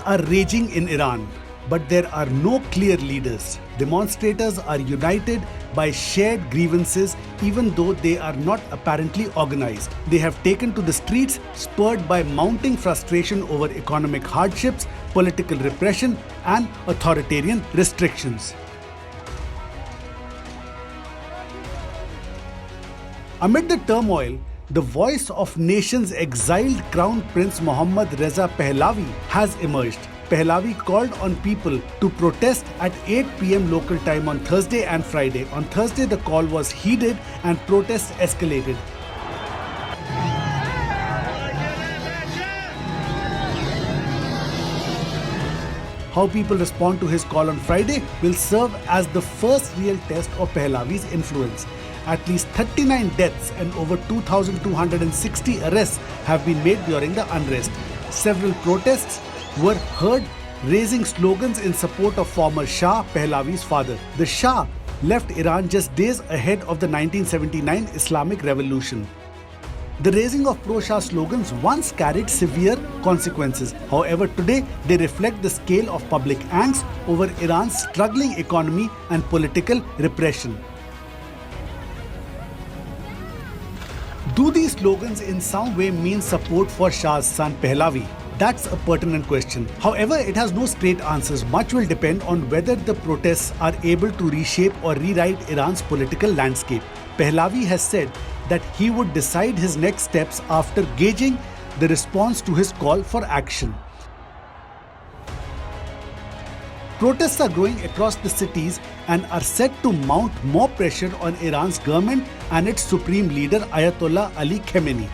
are raging in Iran, but there are no clear leaders. Demonstrators are united by shared grievances even though they are not apparently organized. They have taken to the streets spurred by mounting frustration over economic hardships, political repression and authoritarian restrictions. Amid the turmoil, the voice of nation's exiled Crown Prince Reza Pahlavi has emerged. Pahlavi called on people to protest at 8 p.m. local time on Thursday and Friday. On Thursday, the call was heeded and protests escalated. How people respond to his call on Friday will serve as the first real test of Pahlavi's influence. At least 39 deaths and over 2,260 arrests have been made during the unrest. Several protests were heard raising slogans in support of former Shah, Pahlavi's father. The Shah left Iran just days ahead of the 1979 Islamic Revolution. The raising of pro-Shah slogans once carried severe consequences. However, today they reflect the scale of public angst over Iran's struggling economy and political repression. Do these slogans in some way mean support for Shah's son Pahlavi? That's a pertinent question. However, it has no straight answers. Much will depend on whether the protests are able to reshape or rewrite Iran's political landscape. Pahlavi has said that he would decide his next steps after gauging the response to his call for action. Protests are growing across the cities and are set to mount more pressure on Iran's government and its supreme leader Ayatollah Ali Khamenei.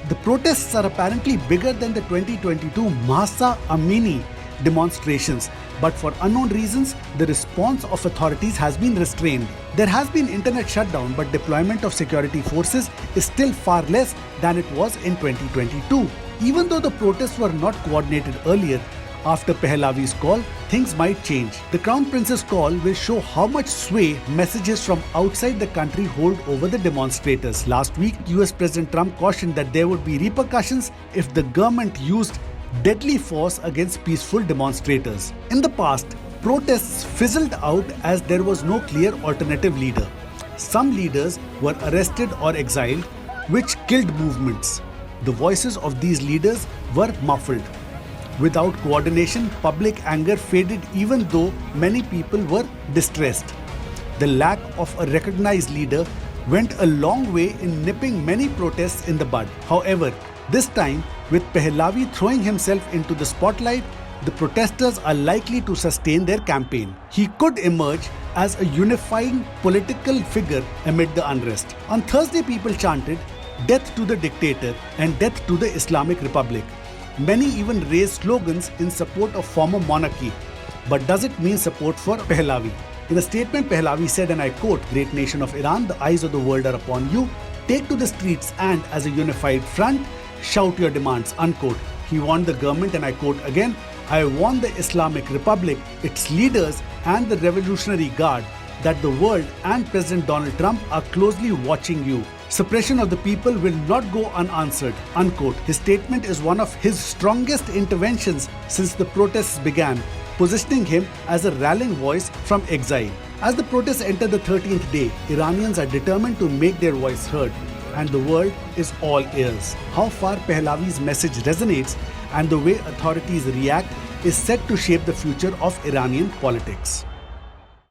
The protests are apparently bigger than the 2022 Mahsa Amini demonstrations, but for unknown reasons, the response of authorities has been restrained. There has been internet shutdown, but deployment of security forces is still far less than it was in 2022. Even though the protests were not coordinated earlier, after Pahlavi's call, things might change. The Crown Prince's call will show how much sway messages from outside the country hold over the demonstrators. Last week, US President Trump cautioned that there would be repercussions if the government used deadly force against peaceful demonstrators. In the past, protests fizzled out as there was no clear alternative leader. Some leaders were arrested or exiled, which killed movements. The voices of these leaders were muffled. Without coordination, public anger faded even though many people were distressed. The lack of a recognized leader went a long way in nipping many protests in the bud. However, this time, with Pahlavi throwing himself into the spotlight, the protesters are likely to sustain their campaign. He could emerge as a unifying political figure amid the unrest. On Thursday, people chanted, "Death to the dictator" and "Death to the Islamic Republic." Many even raised slogans in support of former monarchy. But does it mean support for Pahlavi? In a statement, Pahlavi said, and I quote, "Great nation of Iran, the eyes of the world are upon you. Take to the streets and, as a unified front, shout your demands," unquote. He warned the government, and I quote again, "I warn the Islamic Republic, its leaders and the Revolutionary Guard that the world and President Donald Trump are closely watching you. Suppression of the people will not go unanswered," unquote. His statement is one of his strongest interventions since the protests began, positioning him as a rallying voice from exile. As the protests enter the 13th day, Iranians are determined to make their voice heard, and the world is all ears. How far Pahlavi's message resonates and the way authorities react is set to shape the future of Iranian politics.